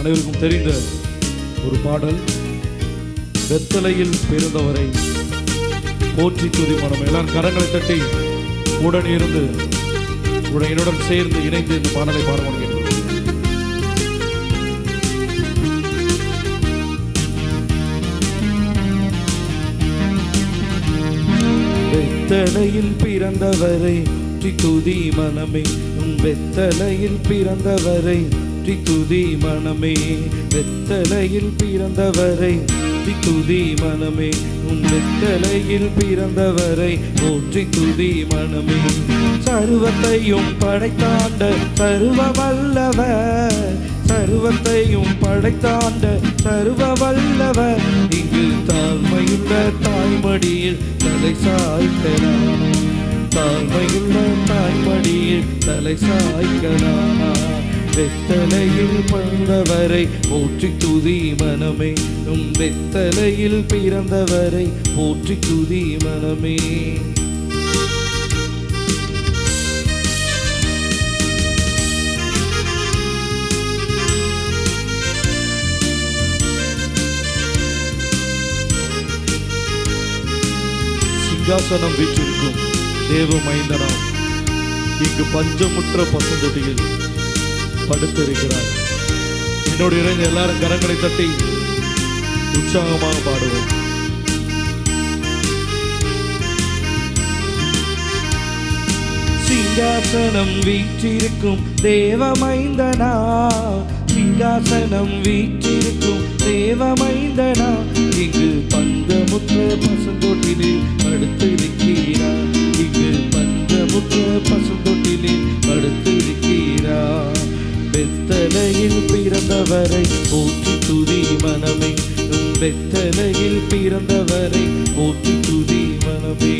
அனைவருக்கும் தெரிந்த ஒரு பாடல், பெத்தலையில் பிறந்தவரை போற்றி துதி மனம். எல்லாரும் கரங்களை தட்டி உடன் இருந்து என்னுடன் சேர்ந்து இணைந்து இந்த பாடலை பாட முடியும். பெத்தலையில் பிறந்தவரை துதி மனமே, பெத்தலையில் பிறந்தவரை துதி மனமே, வெத்தலையில் பிறந்தவரை துதி மனமே, உன் வெத்தலையில் பிறந்தவரை போற்றி துதி மனமே. சர்வத்தையும் படைத்தாண்ட சர்வ வல்லவர், சர்வத்தையும் படைத்தாண்ட சர்வ வல்லவர், இங்கு தாழ்மையுள்ள தாய்மடியில் தலை சாய்க்கிறான், தாழ்மையுள்ள தாய்மடியில் தலை சாய்க்கிறான். வெத்தலையில் பிறந்தவரை போற்றி துதி மனமே, உம் வெத்தலையில் பிறந்தவரை போற்றி துதி மனமே. சிங்காசனம் வீற்றிருக்கும் தேவ மைந்தனாம், இங்கு பஞ்சமுற்ற பசுந்தொட்டியில் படுத்திருக்கிறார். என்னோடு இணைந்து எல்லாரும் கரங்களை தட்டி உற்சாகமாக பாடுவோம். சிங்காசனம் வீற்றிருக்கும் தேவமைந்தனா, சிங்காசனம் வீற்றிருக்கும் தேவமைந்தனா, இங்கு பஞ்சமுற்ற பசுந்தொட்டிலே படுத்திருக்கிறார், இங்கு பஞ்சமுற்ற பசுந்தொட்டிலே படுத்திருக்கிறார். வெத்தலையில் பிறந்தவரை போற்றி துதி மனமே, வெத்தலையில் பிறந்தவரை போற்றி துதி மனமே.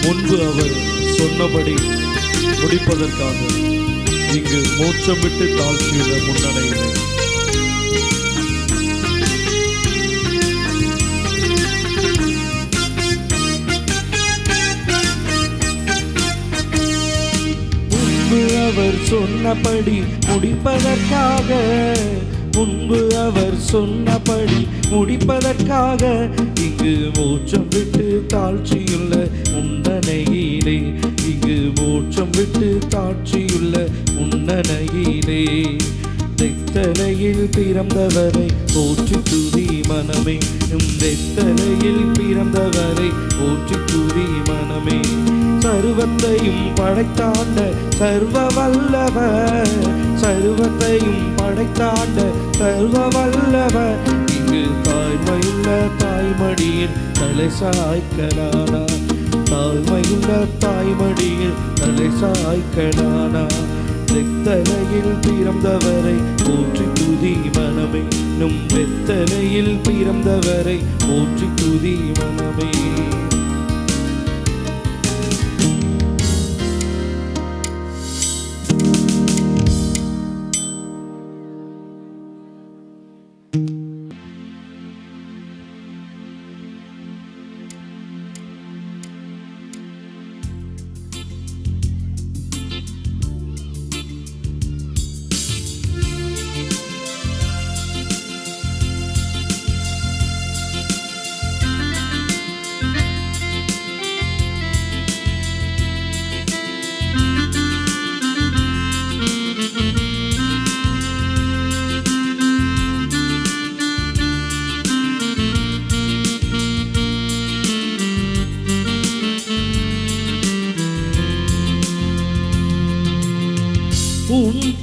முன்பு அவர் சொன்னபடி முடிப்பதற்காக இங்கு மோட்சம் விட்டு தாழ்ச்சியுள்ள முன்னணையிலே முன்பு அவர் சொன்னபடி முடிப்பதற்காக, முன்பு அவர் சொன்னபடி முடிப்பதற்காக இங்கு மோட்சம் விட்டு தாழ்ச்சியுள்ள முன்னணையிலே, இங்கு மோட்சம் விட்டு தாழ்ச்சியுள்ள முன்னணையிலே. வெத்தலையில் பிறந்தவரை போற்றி துதி மனமே, வெத்தலையில் பிறந்தவரை போற்றி துதி மனமே. சர்வத்தையும் படைத்தாண்ட சர்வ வல்லவர், சர்வத்தையும் படைத்தாண்ட சர்வ வல்லவர், இங்கு தாய்மையுள்ள தாய்மடியில் தலை சாய்க்கலானா, தாழ்மையுள்ள தாய்மடியில் தலை சாய்க்கலானா. வெத்தலையில் பிறந்தவரை போற்றி துதி மனமே, நும் வெத்தலையில் பிறந்தவரை போற்றி துதி மனமே.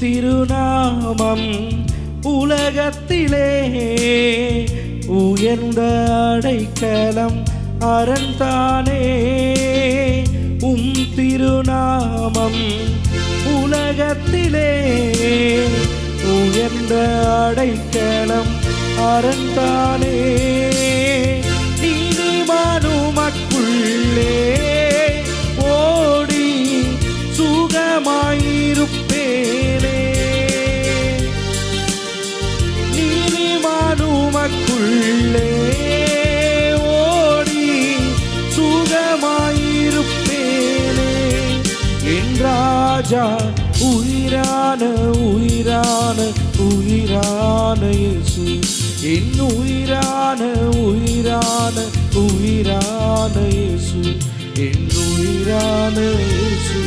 திருநாமம் உலகத்திலே உயர்ந்த அடைக்கலம் அரண்தானே. திருநாமம் உலகத்திலே உயர்ந்த அடைக்கலம் அரண்தானே. நீதிமானுமக்குள்ளே ஓடி சுகமாயிருப்பேனே. நீதிமானுமக்குள்ளே ஓடி சுகமாயிருப்பேனே. என் ராஜா உயிரான உயிரான உயிரான இயேசு, என் உயிரான உயிரான உயிரான இயேசு, என் உயிரான இயேசு,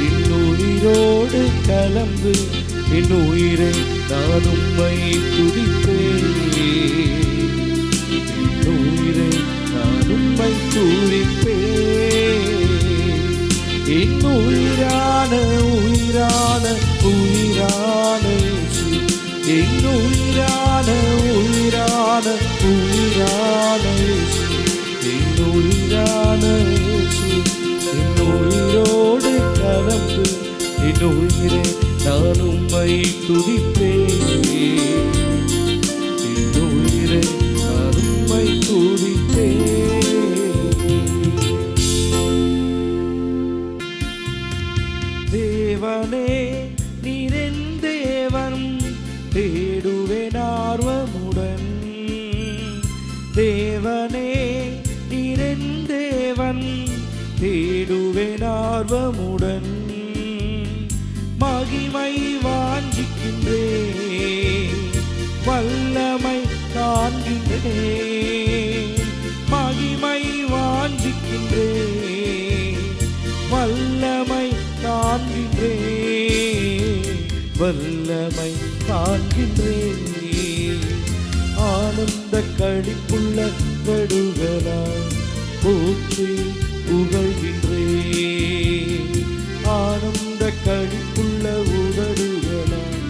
என் உயிரோடு கலந்து என் உயிரை நான் உம்மை துதிப்பேன். என் உயிரை நான் உம்மை துதிப்பேன். என் உயிரான உயிரான உயிரான இயேசு, என் உயிரான உயிரான உயிரான இயேசு, என் உயிரான இயேசு, என் உயிரோடு கலந்து என் உயிரை நான் உம்மை துதிப்பேன். என் உயிரை நான் உம்மை துதிப்பேன். தேவனே நீரென் தேவன், தேடுவேன் ஆர்வமுடன். தேவனே நீரென் தேவன், தேடுவேன் ஆர்வமுடன். மகிமை வாஞ்சிக்கின்றேன், வல்லமை காண்கின்றேன். மகிமை வாஞ்சிக்கின்றேன், வல்லமை காண்கின்றேன், வல்லமை காண்கின்றேன். ஆனந்த களிப்புள்ள கடுகளால் போற்றி புகழ்கின்றேன். ஆனந்த களிப்புள்ள உதடுகளால்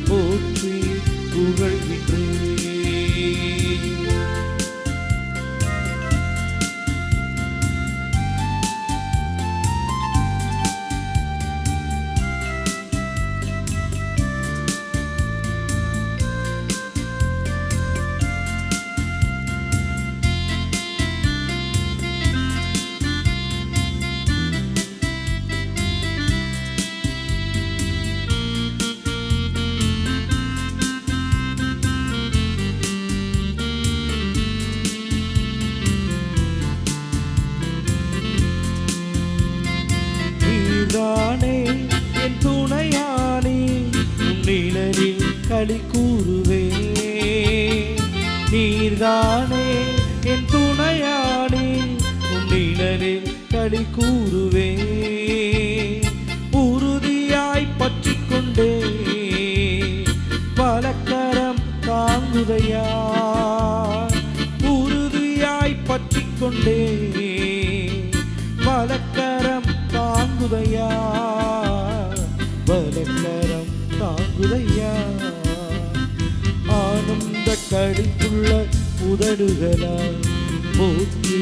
போற்றி புகழ்கின்றேன். நீர்தானே என் துணையானே, உன் நிழலில் களி கூறுவேன். நீர்தானே என் துணையானே, உன் நிழலில் களி கூறுவேன். உறுதியாய் பற்றிக் கொண்டே பலக்கரம் தாங்குதையா. உறுதியாய் பற்றிக் கொண்டே பலக்கரம் தாங்குதையா, பலக்கரம் தாங்குதையா. ஆனந்த களிப்புள்ள உதடுகளால் போற்றி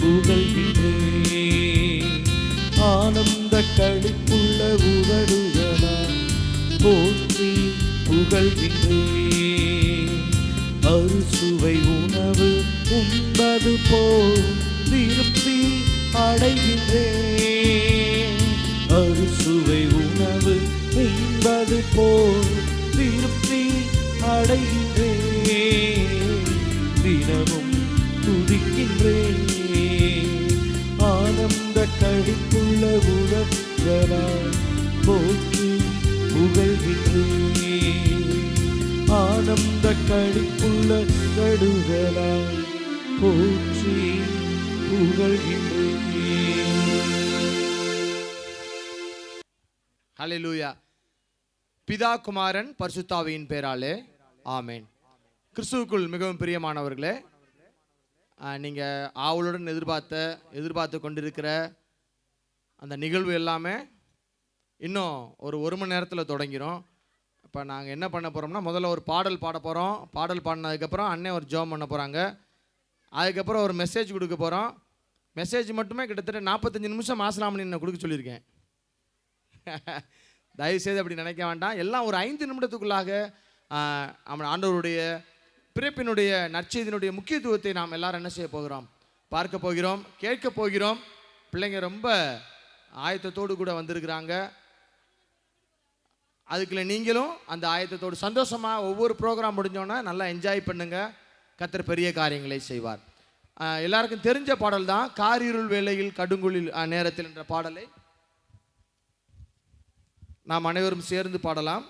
புகழ்கின்றேன். ஆனந்த களிப்புள்ள உதடுகளால் போற்றி புகழ்கின்றேன். அறுசுவை உணவு உண்பது போல் திருப்தி அடைகின்றேன். அறுசுவை உணவு உண்பது போல் திருப்தி அடைகின்றேன். தினமும் துதிக்கின்றேன். ஆனந்த களிப்புள்ள உதடுகளால் போற்றி புகழ்கின்றேன். ஆனந்த களிப்புள்ள கடுகளால் போற்றி புகழ்கின்றேன். ஹல்லேலூயா. பிதா குமாரன் பரிசுத்தாவியின் பேராலே ஆமேன். கிறிஸ்துவுக்குள் மிகவும் பிரியமானவர்களே, நீங்கள் ஆவலுடன் எதிர்பார்த்து கொண்டிருக்கிற அந்த நிகழ்வு எல்லாமே இன்னும் ஒரு மணி நேரத்தில் தொடங்கிடும். இப்போ நாங்கள் என்ன பண்ண போகிறோம்னா, முதல்ல ஒரு பாடல் பாட போகிறோம். பாடல் பாடினதுக்கப்புறம் அண்ணன் ஒரு ஜெபம் பண்ண போகிறாங்க. அதுக்கப்புறம் ஒரு மெசேஜ் கொடுக்க போகிறோம். மெசேஜ் மட்டுமே கிட்டத்தட்ட 45 நிமிஷம் மாசலாமணி நான் கொடுக்க சொல்லியிருக்கேன். தயவுசெய்து அப்படி நினைக்க வேண்டாம். எல்லாம் ஒரு 5 நிமிடத்துக்குள்ளாக ஆண்டவருடைய பிறப்பினுடைய நற்செய்தியினுடைய முக்கியத்துவத்தை நாம் எல்லாரும் என்ன செய்ய போகிறோம், பார்க்க போகிறோம், கேட்க போகிறோம். பிள்ளைங்க ரொம்ப ஆயத்தத்தோடு கூட வந்திருக்கிறாங்க. அதுக்குள்ள நீங்களும் அந்த ஆயத்தத்தோடு சந்தோஷமாக ஒவ்வொரு ப்ரோக்ராம் முடிஞ்சோன்னா நல்லா என்ஜாய் பண்ணுங்க. கர்த்தர் பெரிய காரியங்களை செய்வார். எல்லாருக்கும் தெரிஞ்ச பாடல் தான் காரிருள் வேளையில் கடுங்குளில் நேரத்தில் என்ற பாடலை நாம் அனைவரும் சேர்ந்து பாடலாம்.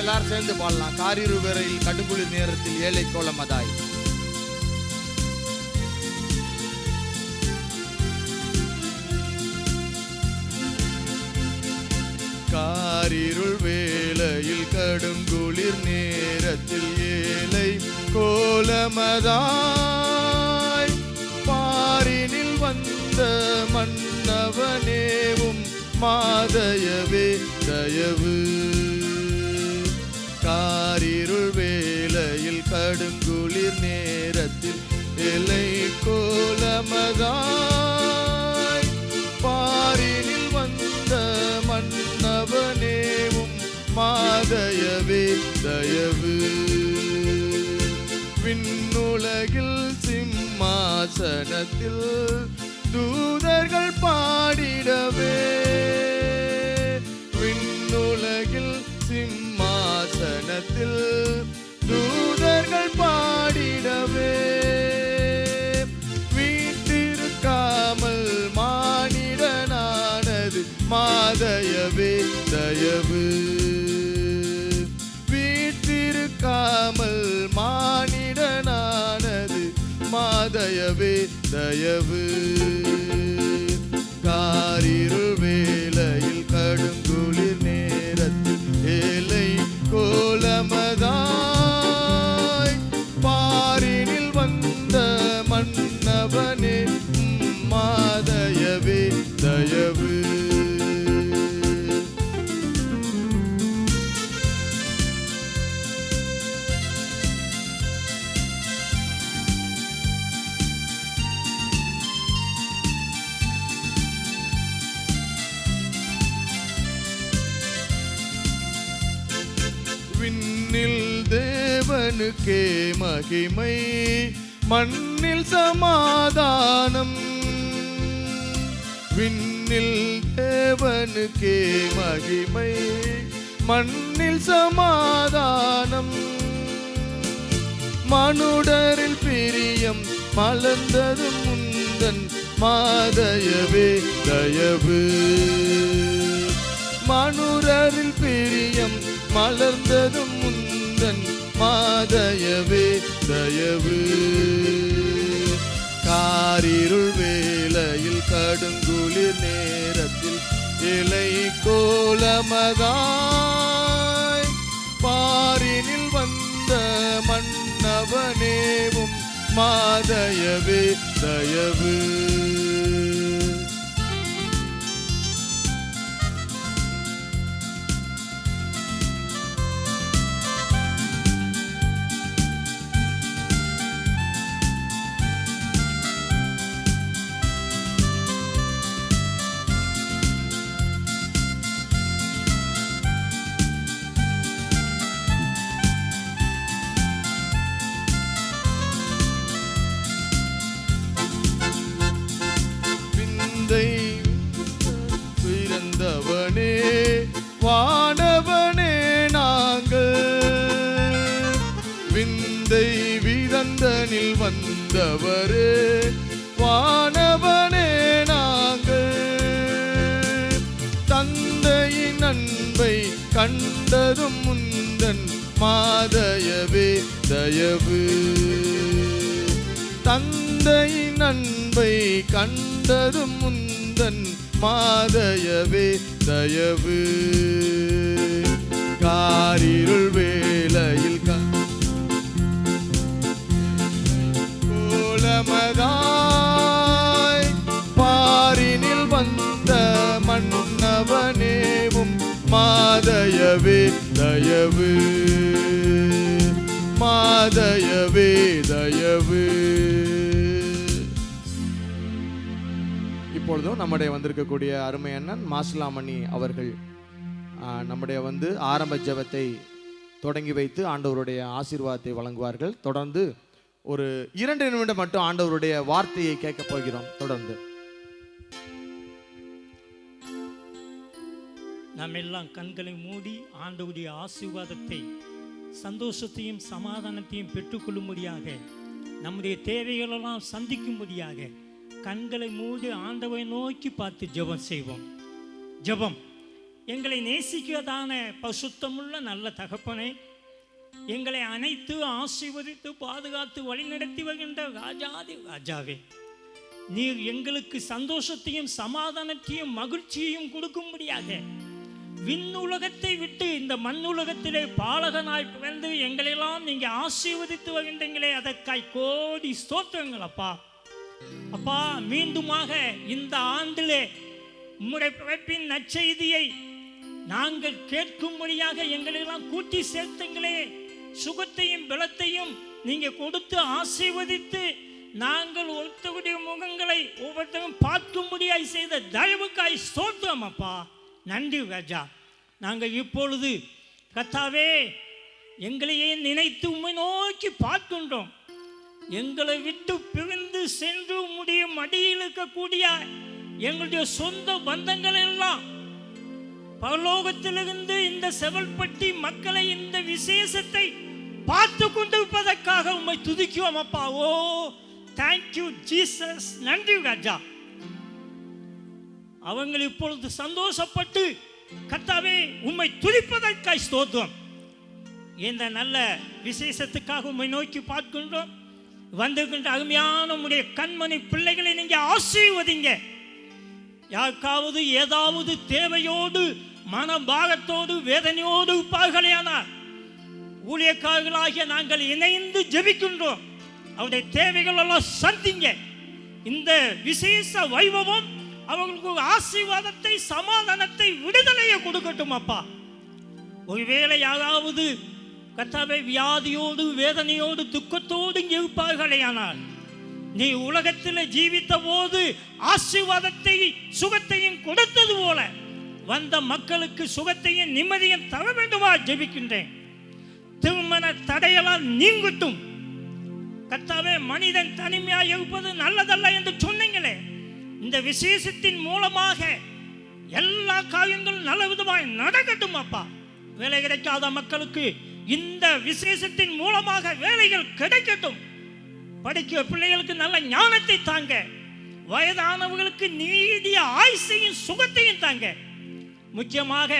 எல்லாரும் சேர்ந்து பாடலாம். காரிருள் வேளையில் கடுங்குளிர் நேரத்தில் ஏழை கோலமதாய். காரிருள் வேளையில் கடுங்குளிர் நேரத்தில் ஏழை கோலமதாய் பாரினில் வந்த மன்னவனேவும் மாதயவே தயவு. காரிருள் வேளையில் கடுங்குளிர் நேரத்தில் ஏழை கோலமதாய் பாரினில் வந்த மன்னவனேவும் மாதயவே தயவு. விண்ணுலகில் சிம்மாசனத்தில் தூதர்கள் பாடிடவே, விண்ணுலகில் சிம்மாசனத்தில் தூதர்கள் பாடிடவே, வீட்டிருக்காமல் மானிடனானது மாதயவே தயவு. வீட்டிருக்காமல் மானிடனானது மாதயவே தயவு. காரிருள் வேளையில் கடுங்குளிர் நேரத்தில் ஏழை கோலமதாய் பாரினில் வந்த மன்னவனே மாதயவே தயவு. விண்ணில் தேவனுக்கே மகிமை, மண்ணில் சமாதானம். விண்ணில் தேவனுக்கே மகிமை, மண்ணில் சமாதானம். மனுடரில் பிரியம் மலர்ந்ததும் முந்தன் மாதயவே தயவு. மனுடரில் பிரியம் மலர்ந்ததும் முந்தன் மாதயவே தயவு. காரிருள் வேளையில் கடுங்குளிர் நேரத்தில் இலை கோலமதாய் பாரினில் வந்த மன்னவனேவும் மாதயவே தயவு. பிறந்தவனே வானவனே நாங்கள், விந்தை விதந்தனில் வந்தவரே வானவனே நாங்கள். தந்தையின் அன்பை கண்டதும் முந்தன் மாதயவே தயவு. தந்தையின் அன்பை கண்டதும் முந்தன் மாதயவே தயவு. காரிருள் வேளையில் கோலமதாய் பாரினில் வந்த மன்னவனேவும் மாதயவே தயவு, மாதயவே தயவு. இப்பொழுதும் நம்முடைய வந்திருக்கக்கூடிய அருமை அண்ணன் மாசிலாமணி அவர்கள் நம்முடைய ஆரம்ப ஜெபத்தை தொடங்கி வைத்து ஆண்டவருடைய ஆசீர்வாதத்தை வழங்குவார்கள். தொடர்ந்து ஒரு 2 நிமிடம் மட்டும் ஆண்டவருடைய வார்த்தையை கேட்க போகிறோம். தொடர்ந்து நாம் எல்லாம் கண்களை மூடி ஆண்டவருடைய ஆசீர்வாதத்தை, சந்தோஷத்தையும் சமாதானத்தையும் பெற்றுக்கொள்ளும்படியாக, நம்முடைய தேவைகளெல்லாம் சந்திக்கும்படியாக கண்களை மூடி ஆண்டவரை நோக்கி பார்த்து ஜெபம் செய்வோம். ஜெபம். எங்களை நேசிக்கிறதான பசுத்தமுள்ள நல்ல தகப்பனை, எங்களை அனைத்து ஆசீர்வதித்து பாதுகாத்து வழிநடத்தி வருகின்ற ராஜாதி ராஜாவே, நீர் எங்களுக்கு சந்தோஷத்தையும் சமாதானத்தையும் மகிழ்ச்சியையும் கொடுக்கும்படியாக விண்ணுலகத்தை விட்டு இந்த மண்ணுலகத்திலே பாலகனாய் பிறந்து எங்களெல்லாம் நீங்க ஆசீர்வதித்து வருகின்றீங்களே, அதற்காய் கோடி ஸ்தோத்திரங்கள் அப்பா. அப்பா, மீண்டுமாக இந்த ஆண்டிலே உம்முடைய பிறப்பின் நற்செய்தியை நாங்கள் கேட்கும்படியாக எங்களெல்லாம் கூட்டி சேர்த்துங்களே, சுகத்தையும் பலத்தையும் நீங்க கொடுத்து ஆசீர்வதித்து நாங்கள் ஒருத்தருடைய முகங்களை ஒவ்வொருத்தரும் பார்க்கும்படியாய் செய்த தயவுக்காய் ஸ்தோத்திரம் அப்பா. நன்றி ராஜா. நாங்கள் இப்பொழுது கர்த்தாவே எங்களையே நினைத்து உம்மை நோக்கி பார்க்கின்றோம். எங்களை விட்டு பிரிந்து சென்று உம்முடைய மடியில் இருக்கக்கூடிய எங்களுடைய சொந்த பந்தங்கள் எல்லாம் பரலோகத்திலிருந்து இந்த செவல்பட்டி மக்களை இந்த விசேஷத்தை பார்த்து கொண்டிருப்பதற்காக உம்மை துதிக்குவோம் அப்பா. ஓ தேங்க்யூ ஜீசஸ். நன்றி ராஜா. அவங்க இப்பொழுது சந்தோஷப்பட்டு கர்த்தாவே உம்மை துதிப்பதற்காய் ஸ்தோத்திரம். இந்த நல்ல விசேஷத்துக்காக உம்மை நோக்கி பார்க்கின்றோம். வந்திருக்கின்ற அருமையான உம்முடைய கண்மணி பிள்ளைகளை நீங்க ஆசீர்வதிங்க. யாருக்காவது ஏதாவது தேவையோடு மனபாரத்தோடு வேதனையோடு இருப்பார்களேயானால் ஊழியக்காரர்களாகிய நாங்கள் இணைந்து ஜெபிக்கின்றோம். அவருடைய தேவைகள் எல்லாம் சந்திங்க. இந்த விசேஷ வைபவம் அவங்களுக்கு ஆசீர்வாதத்தை, சமாதானத்தை, விடுதலையை கொடுக்கட்டும் அப்பா. ஒருவேளை யாராவது கர்த்தாவே வியாதியோடு வேதனையோடு துக்கத்தோடு இங்கே இருப்பார்களேயானால் நீ உலகத்தில் ஜீவித்த போது ஆசீர்வாதத்தை சுகத்தையும் கொடுத்தது போல வந்த மக்களுக்கு சுகத்தையும் நிம்மதியும் தர வேண்டுமா ஜெபிக்கின்றேன். திருமண தடையெல்லாம் நீங்கட்டும் கர்த்தாவே. மனிதன் தனிமையாக இருப்பது நல்லதல்ல என்று சொன்னீங்களே, இந்த விசேஷத்தின் மூலமாக எல்லா காரியங்களும் நல்ல விதமாய் நடக்கட்டும் அப்பா. வேலை கிடைக்காத மக்களுக்கு இந்த விசேஷத்தின் மூலமாக வேலைகள் கிடைக்கட்டும். படிக்கிற பிள்ளைகளுக்கு நல்ல ஞானத்தை தாங்க. வயதானவர்களுக்கு நீடிய ஆயுசையும் சுகத்தையும் தாங்க. முக்கியமாக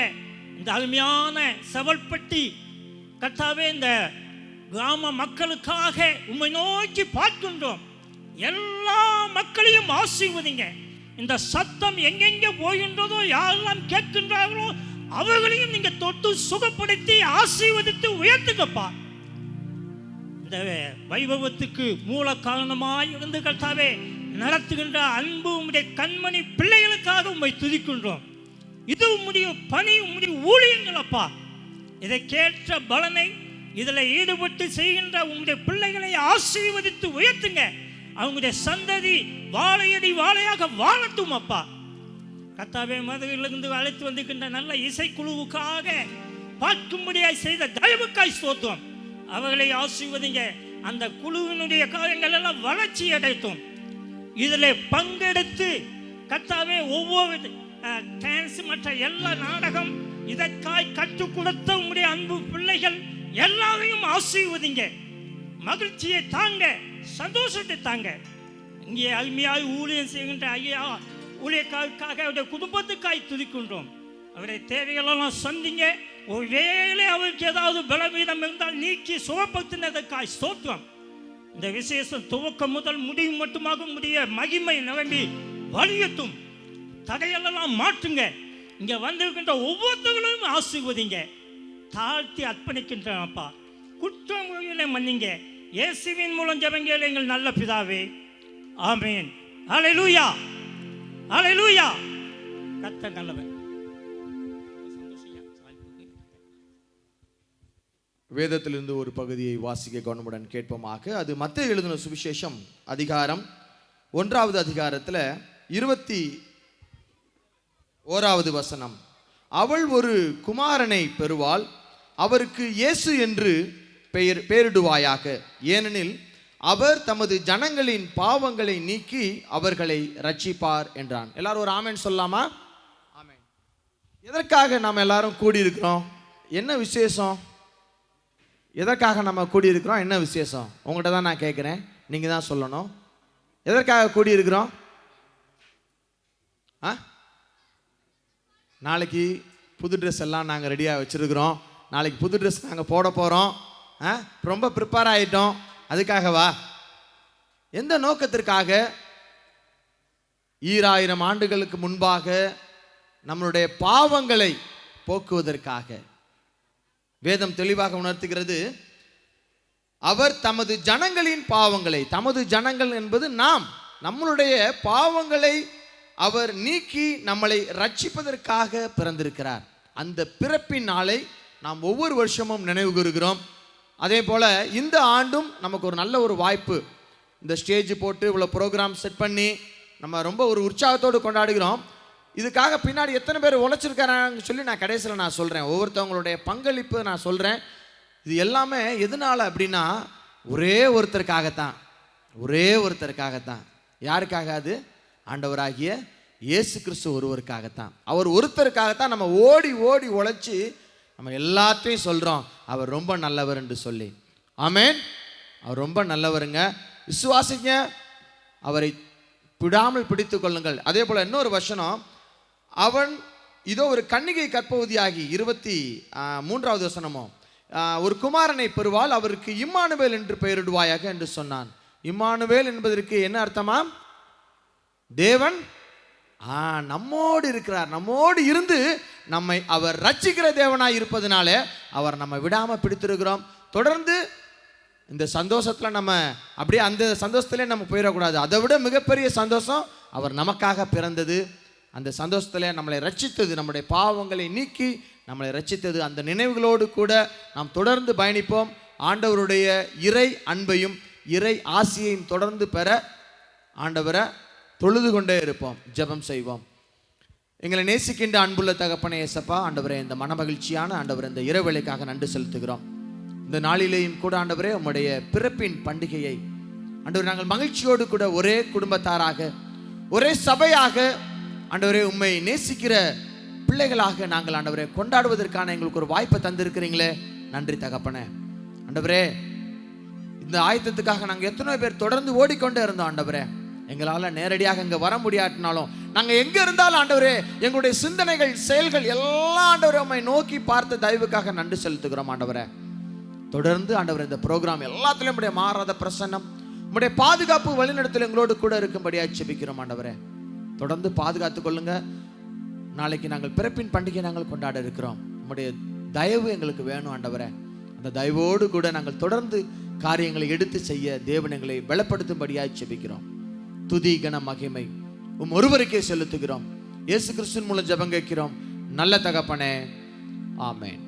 இந்த அருமையான செவல்பட்டி கர்த்தாவே இந்த கிராம மக்களுக்காக உம்மை நோக்கி பார்க்கின்றோம். எல்லா மக்களையும் ஆசீர்வதிங்க. இந்த சத்தம் எங்கெங்கே போகின்றதோ, யாரெல்லாம் கேட்கின்றார்களோ அவர்களையும் நீங்க தொட்டு சுகப்படுத்தி ஆசீர்வதித்து உயர்த்துங்கப்பா. இந்த வைபவத்துக்கு மூல காரணமாய் இருந்து கர்த்தாவே நடத்துகின்ற அன்பு உம்முடைய கண்மணி பிள்ளைகளுக்காக உம்மை துதிக்கின்றோம். இது உம்முடைய பணி, உம்முடைய ஊழியங்கள் அப்பா. இதை கேட்ட பலனை இதில் ஈடுபட்டு செய்கின்ற உம்முடைய பிள்ளைகளை ஆசீர்வதித்து உயர்த்துங்க. அவங்களுடைய சந்ததி வாழையடி வாழையாக வாழட்டும் அப்பா. கர்த்தாவே மதுரையிலிருந்து அழைத்து வந்திருக்கின்ற நல்ல இசைக்குழுவுக்காக பார்க்கும்படியாய் செய்த தயவுக்காய் ஸ்தோத்திரம். அவர்களை ஆசீர்வதிங்க. அந்த குழுவினுடைய காரியங்கள் எல்லாம் வளர்ச்சி அடைத்தும் இதில் பங்கெடுத்து கர்த்தாவே ஒவ்வொரு டான்ஸ் மற்ற எல்லா நாடகம் இதற்காய் கற்றுக் கொடுத்த உங்களுடைய அன்பு பிள்ளைகள் எல்லாரையும் ஆசீர்வதிங்க. மகிழ்ச்சியை தாங்க, சந்தோஷத்தை தாங்க. இங்கே அருமையாய் ஊழியம் செய்கின்ற ஐயா ஊழியக்காக அவருடைய குடும்பத்துக்காய் துதிக்கின்றோம். அவருடைய தேவைகளெல்லாம் சந்திங்க. ஒருவேளை அவருக்கு ஏதாவது பலவீனம் இருந்தால் நீக்கி சுகப்படுத்தினதற்காய் ஸ்தோத்திரம். இந்த விசேஷம் துவக்கம் முதல் முடிவு மட்டுமாக முடிய மகிமை நிரம்பி வலியட்டும். தடையெல்லாம் மாற்றுங்க. இங்கே வந்திருக்கின்ற ஒவ்வொருத்தர்களும் ஆசீர்வதிங்க. தாழ்த்தி அர்ப்பணிக்கின்றோம் அப்பா. குற்றங்களை மன்னிங்க. இயேசுவின் மூலம் ஜெபங்கள் எங்கள் நல்ல பிதாவே, ஆமென். ஹல்லேலூயா, ஹல்லேலூயா. கர்த்தர் நல்லவர். வேதத்திலிருந்து ஒரு பகுதியை வாசிக்க கவனமுடன் கேட்போமாக. அது மத்தேயு எழுதின சுவிசேஷம் அதிகாரம் 1வது அதிகாரத்தில் 21வது வசனம். அவள் ஒரு குமாரனை பெறுவாள், அவருக்கு இயேசு என்று பெயரிடுவாயாக, ஏனெனில் அவர் தமது ஜனங்களின் பாவங்களை நீக்கி அவர்களை ரட்சிப்பார் என்றான். எல்லாரும் ஒரு ஆமென் சொல்லலாமா? ஆமென். எதற்காக நாம் எல்லாரும் கூடியிருக்கிறோம்? என்ன விசேஷம்? எதற்காக நம்ம கூடியிருக்கிறோம்? என்ன விசேஷம்? உங்கள்கிட்ட தான் நான் கேட்குறேன், நீங்கள் தான் சொல்லணும். எதற்காக கூடியிருக்கிறோம்? நாளைக்கு புது ட்ரெஸ் எல்லாம் நாங்கள் ரெடியாக வச்சுருக்கிறோம். நாளைக்கு புது ட்ரெஸ் நாங்கள் போட போகிறோம். ரொம்ப ப்ரிப்பேர் ஆகிட்டோம். அதுக்காகவா? எந்த நோக்கத்திற்காக? 2000 ஆண்டுகளுக்கு முன்பாக நம்மளுடைய பாவங்களை போக்குவதற்காக. வேதம் தெளிவாக உணர்த்துகிறது, அவர் தமது ஜனங்களின் பாவங்களை, தமது ஜனங்கள் என்பது நாம், நம்மளுடைய பாவங்களை அவர் நீக்கி நம்மளை ரட்சிப்பதற்காக பிறந்திருக்கிறார். அந்த பிறப்பின் நாளை நாம் ஒவ்வொரு வருஷமும் நினைவு கூறுகிறோம். அதே போல் இந்த ஆண்டும் நமக்கு ஒரு நல்ல ஒரு வாய்ப்பு. இந்த ஸ்டேஜ் போட்டு இவ்வளோ ப்ரோக்ராம் செட் பண்ணி நம்ம ரொம்ப ஒரு உற்சாகத்தோடு கொண்டாடுகிறோம். இதுக்காக பின்னாடி எத்தனை பேர் உழைச்சிருக்காங்கன்னு சொல்லி நான் கடைசியில் நான் சொல்கிறேன். ஒவ்வொருத்தவங்களுடைய பங்களிப்பு நான் சொல்கிறேன். இது எல்லாமே எதனால் அப்படின்னா ஒரே ஒருத்தருக்காகத்தான், ஒரே ஒருத்தருக்காகத்தான். யாருக்காக? அது ஆண்டவராகிய இயேசு கிறிஸ்து ஒருவருக்காகத்தான். அவர் ஒருத்தருக்காகத்தான் நம்ம ஓடி ஓடி உழைச்சி நம்ம எல்லாத்தையும் சொல்கிறோம் அவர் ரொம்ப நல்லவர் என்று சொல்லி. ஆமென். அவர் ரொம்ப நல்லவருங்க. விசுவாசிங்க, அவரை விடாமல் பிடித்து கொள்ளுங்கள். அதே போல் இன்னொரு வசனம், அவன் இதோ ஒரு கன்னிகை கற்பவதியாகி 23வது வசனமோ, ஒரு குமாரனை பெறுவாள், அவருக்கு இம்மானுவேல் என்று பெயரிடுவாயாக என்று சொன்னான். இம்மானுவேல் என்பதற்கு என்ன அர்த்தமா? தேவன் நம்மோடு இருக்கிறார். நம்மோடு இருந்து நம்மை அவர் ரட்சிக்கிற தேவனாய் இருப்பதனாலே அவர் நம்ம விடாமல் பிடித்திருக்கிறோம். தொடர்ந்து இந்த சந்தோஷத்தில் நம்ம அப்படியே அந்த சந்தோஷத்திலே நம்ம போயிடக்கூடாது. அதை விட மிகப்பெரிய சந்தோஷம் அவர் நமக்காக பிறந்தது. அந்த சந்தோஷத்தில் நம்மளை ரட்சித்தது, நம்முடைய பாவங்களை நீக்கி நம்மளை ரட்சித்தது. அந்த நினைவுகளோடு கூட நாம் தொடர்ந்து பயணிப்போம். ஆண்டவருடைய இறை அன்பையும் இறை ஆசியையும் தொடர்ந்து பெற ஆண்டவரை தொழுது கொண்டே இருப்போம். ஜெபம் செய்வோம். எங்களை நேசிக்கின்ற அன்புள்ள தகப்பனே இயேசப்பா, ஆண்டவரே இந்த மனமகிழ்ச்சியான ஆண்டவரே இந்த இரவேளைக்காக நன்றி செலுத்துகிறோம். இந்த நாளிலேயும் கூட ஆண்டவரே உம்முடைய பிறப்பின் பண்டிகையை ஆண்டவரே நாங்கள் மகிழ்ச்சியோடு கூட ஒரே குடும்பத்தாராக ஒரே சபையாக ஆண்டவரே உம்மை நேசிக்கிற பிள்ளைகளாக நாங்கள் ஆண்டவரே கொண்டாடுவதற்கான எங்களுக்கு ஒரு வாய்ப்பை தந்திருக்கிறீங்களே, நன்றி தகப்பனே. ஆண்டவரே இந்த ஆயத்தத்துக்காக நாங்கள் எத்தனை பேர் தொடர்ந்து ஓடிக்கொண்டே இருந்தோம். ஆண்டவரே எங்களால் நேரடியாக இங்கே வர முடியாட்டினாலும் நாங்கள் எங்கே இருந்தாலும் ஆண்டவரே எங்களுடைய சிந்தனைகள் செயல்கள் எல்லாம் ஆண்டவரே உம்மை நோக்கி பார்த்த தயவுக்காக நன்றி செலுத்துகிறோம். ஆண்டவரே தொடர்ந்து ஆண்டவரே இந்த ப்ரோக்ராம் எல்லாத்துலேயும் உடைய மாறாத பிரசன்னம், உம்முடைய பாதுகாப்பு வழிநடத்தல் எங்களோடு கூட இருக்கும்படியாக ஜெபிக்கிறோம். ஆண்டவரே தொடர்ந்து பாதுகாத்து கொள்ளுங்க. நாளைக்கு நாங்கள் பிறப்பின் பண்டிகை நாங்கள் கொண்டாட இருக்கிறோம். உம்முடைய தயவு எங்களுக்கு வேணும் ஆண்டவரே. அந்த தயவோடு கூட நாங்கள் தொடர்ந்து காரியங்களை எடுத்து செய்ய தேவன் எங்களை பலப்படுத்தும்படியாக ஜெபிக்கிறோம். துதி கன மகிமை ஒருவருக்கே செலுத்துகிறோம். இயேசு கிறிஸ்துவின் மூலம் ஜெபம் கேட்கிறோம் நல்ல தகப்பனே, ஆமென்.